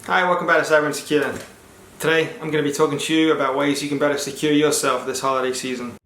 Hi, welcome back to Cyber and Secure. Today I'm going to be talking to you about ways you can better secure yourself this holiday season.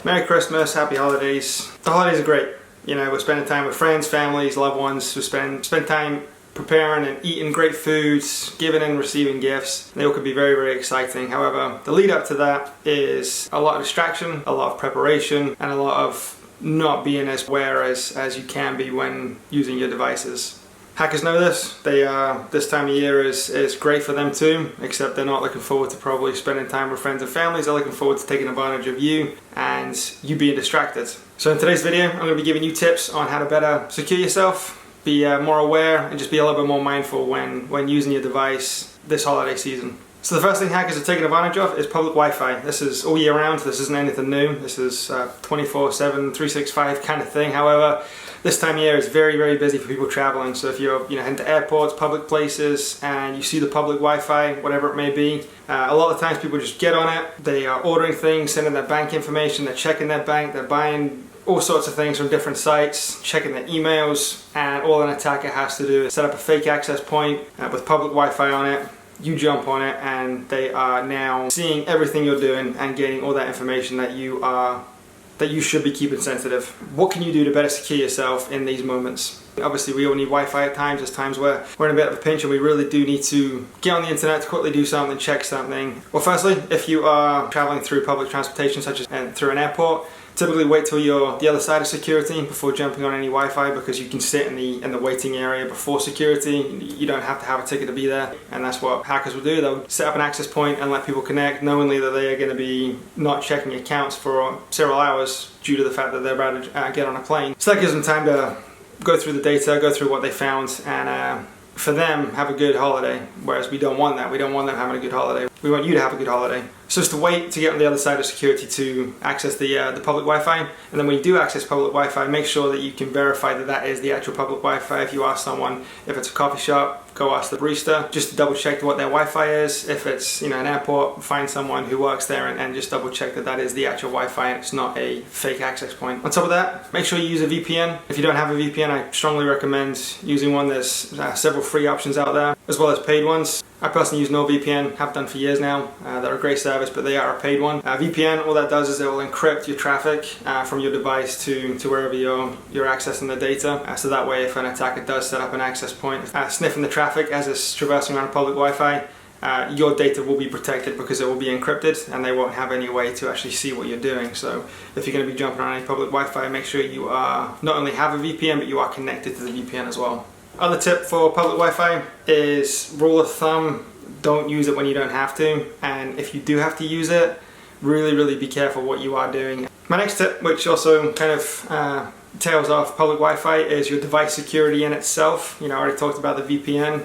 Merry Christmas, happy holidays. The holidays are great. You know, we're spending time with friends, families, loved ones. We spend time preparing and eating great foods, giving and receiving gifts. They all could be very, very exciting. However, the lead up to that is a lot of distraction, a lot of preparation, and a lot of not being as aware as you can be when using your devices. Hackers know this. This time of year is great for them too, except they're not looking forward to probably spending time with friends and families. They're looking forward to taking advantage of you and you being distracted. So in today's video, I'm going to be giving you tips on how to better secure yourself, be more aware, and just be a little bit more mindful when using your device this holiday season. So the first thing hackers are taking advantage of is public Wi-Fi. This is all year round. This isn't anything new. This is 24/7, 365 kind of thing. However, this time of year is very, very busy for people traveling. So if you're heading to airports, public places, and you see the public Wi-Fi, whatever it may be, a lot of times people just get on it. They are ordering things, sending their bank information, they're checking their bank, they're buying all sorts of things from different sites, checking their emails, and all an attacker has to do is set up a fake access point with public Wi-Fi on it. You jump on it and they are now seeing everything you're doing and getting all that information that you should be keeping sensitive. What can you do to better secure yourself in these moments? Obviously we all need Wi-Fi at times. There's times where we're in a bit of a pinch and we really do need to get on the internet to quickly do something, check something. Well, firstly, if you are traveling through public transportation such as through an airport, typically wait till you're the other side of security before jumping on any Wi-Fi, because you can sit in the waiting area before security. You don't have to have a ticket to be there, and that's what hackers will do. They'll set up an access point and let people connect, knowingly that they are going to be not checking accounts for several hours due to the fact that they're about to get on a plane. So that gives them time to go through the data, go through what they found, and for them, have a good holiday. Whereas we don't want that. We don't want them having a good holiday. We want you to have a good holiday. So it's to wait to get on the other side of security to access the public Wi-Fi. And then when you do access public Wi-Fi, make sure that you can verify that that is the actual public Wi-Fi. If you ask someone, if it's a coffee shop, go ask the barista just to double check what their Wi-Fi is. If it's an airport, find someone who works there and just double check that that is the actual Wi-Fi and it's not a fake access point. On top of that, make sure you use a VPN. If you don't have a VPN, I strongly recommend using one. There's several free options out there, as well as paid ones. I personally use NordVPN, have done for years now. They're a great service, but they are a paid one. VPN, all that does is it will encrypt your traffic from your device to wherever you're accessing the data. So that way, if an attacker does set up an access point, sniffing the traffic as it's traversing around public Wi-Fi, your data will be protected because it will be encrypted and they won't have any way to actually see what you're doing. So if you're going to be jumping on any public Wi-Fi, make sure you not only have a VPN, but you are connected to the VPN as well. Other tip for public Wi-Fi is, rule of thumb, don't use it when you don't have to, and if you do have to use it, really be careful what you are doing. My next tip, which also kind of tails off public Wi-Fi, is your device security in itself. I already talked about the VPN.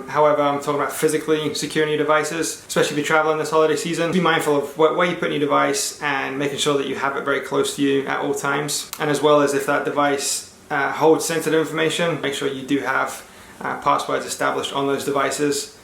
However, I'm talking about physically securing your devices, especially if you're traveling this holiday season. Be mindful of where you put your device and making sure that you have it very close to you at all times. And as well as if that device holds sensitive information, make sure you do have passwords established on those devices.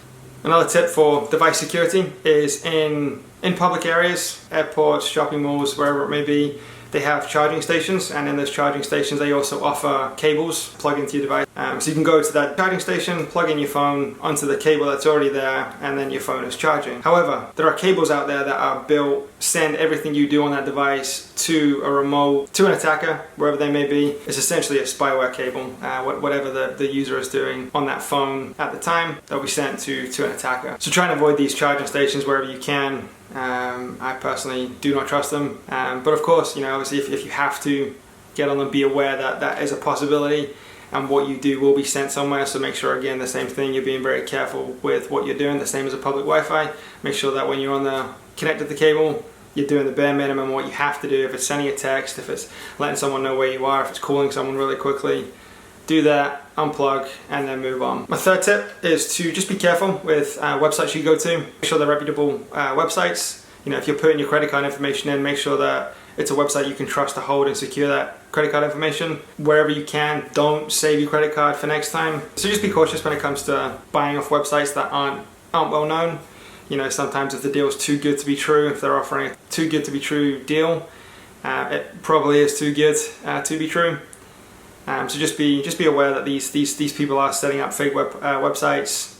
Another tip for device security is in public areas, airports, shopping malls, wherever it may be, they have charging stations, and in those charging stations they also offer cables plug into your device. So you can go to that charging station, plug in your phone onto the cable that's already there, and then your phone is charging. However, there are cables out there that are built, send everything you do on that device to a remote, to an attacker, wherever they may be. It's essentially a spyware cable. Whatever the user is doing on that phone at the time, they'll be sent to an attacker. So try and avoid these charging stations wherever you can. I personally do not trust them, but of course, obviously if you have to get on them, be aware that that is a possibility and what you do will be sent somewhere. So make sure, again, the same thing, you're being very careful with what you're doing, the same as a public Wi-Fi. Make sure that when you're connected to the cable, you're doing the bare minimum, what you have to do. If it's sending a text, if it's letting someone know where you are, if it's calling someone really quickly, do that, unplug, and then move on. My third tip is to just be careful with websites you go to. Make sure they're reputable websites. If you're putting your credit card information in, make sure that it's a website you can trust to hold and secure that credit card information. Wherever you can, don't save your credit card for next time. So just be cautious when it comes to buying off websites that aren't well known. Sometimes if the deal's too good to be true, if they're offering a too good to be true deal, it probably is too good to be true. So just be aware that these people are setting up fake websites,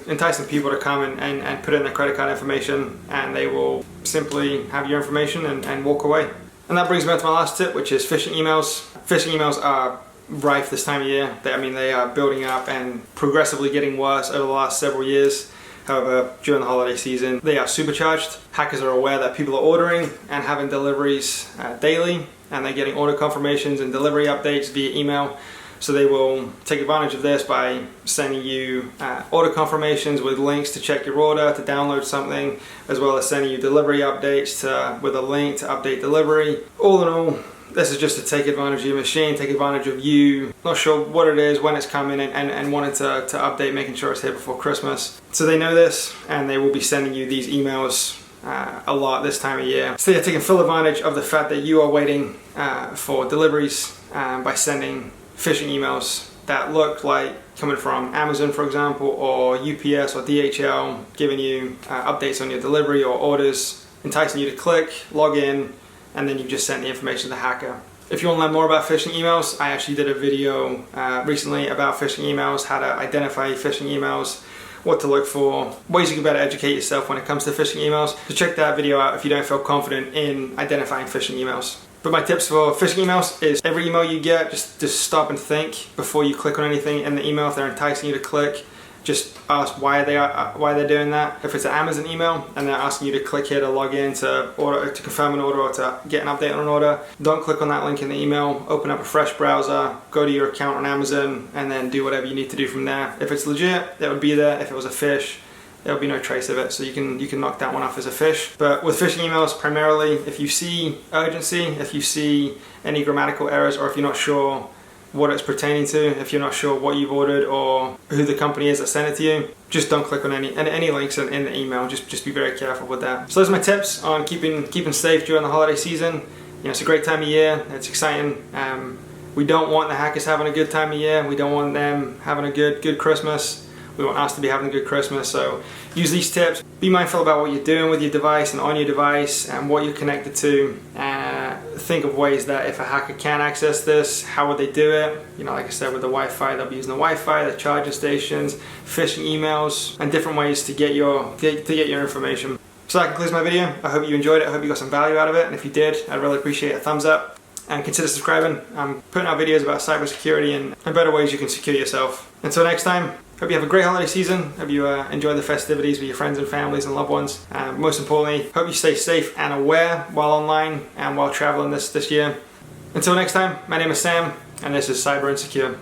enticing people to come and put in their credit card information, and they will simply have your information and walk away. And that brings me on to my last tip, which is phishing emails. Phishing emails are rife this time of year. They are building up and progressively getting worse over the last several years. However, during the holiday season, they are supercharged. Hackers are aware that people are ordering and having deliveries daily, and they're getting order confirmations and delivery updates via email. So they will take advantage of this by sending you order confirmations with links to check your order, to download something, as well as sending you delivery updates with a link to update delivery. All in all, this is just to take advantage of your machine, take advantage of you, not sure what it is, when it's coming, and wanting to update, making sure it's here before Christmas. So they know this, and they will be sending you these emails a lot this time of year. So they're taking full advantage of the fact that you are waiting for deliveries by sending phishing emails that look like coming from Amazon, for example, or UPS or DHL, giving you updates on your delivery or orders, enticing you to click, log in, and then you've just sent the information to the hacker. If you want to learn more about phishing emails, I actually did a video recently about phishing emails, how to identify phishing emails, what to look for, ways you can better educate yourself when it comes to phishing emails. So check that video out if you don't feel confident in identifying phishing emails. But my tips for phishing emails is every email you get, just stop and think before you click on anything in the email. If they're enticing you to click, just ask why they're doing that. If it's an Amazon email and they're asking you to click here to log in to confirm an order or to get an update on an order, don't click on that link in the email. Open up a fresh browser, go to your account on Amazon, and then do whatever you need to do from there. If it's legit, it would be there. If it was a phish, there will be no trace of it, so you can knock that one off as a phish. But with phishing emails, primarily, if you see urgency, if you see any grammatical errors, or if you're not sure what it's pertaining to, if you're not sure what you've ordered or who the company is that sent it to you, just don't click on any links in the email. Just be very careful with that. So those are my tips on keeping safe during the holiday season. You know, it's a great time of year. It's exciting. We don't want the hackers having a good time of year. We don't want them having a good Christmas. We want us to be having a good Christmas. So use these tips. Be mindful about what you're doing with your device and on your device and what you're connected to. Think of ways that if a hacker can access this, how would they do it? You know, like I said, with the Wi-Fi, they'll be using the Wi-Fi, the charging stations, phishing emails, and different ways to get your information. So that concludes my video. I hope you enjoyed it. I hope you got some value out of it. And if you did, I'd really appreciate a thumbs up. And consider subscribing. I'm putting out videos about cybersecurity and better ways you can secure yourself. Until next time, hope you have a great holiday season. Hope you enjoy the festivities with your friends and families and loved ones. Most importantly, hope you stay safe and aware while online and while traveling this year. Until next time, my name is Sam, and this is Cyber Insecure.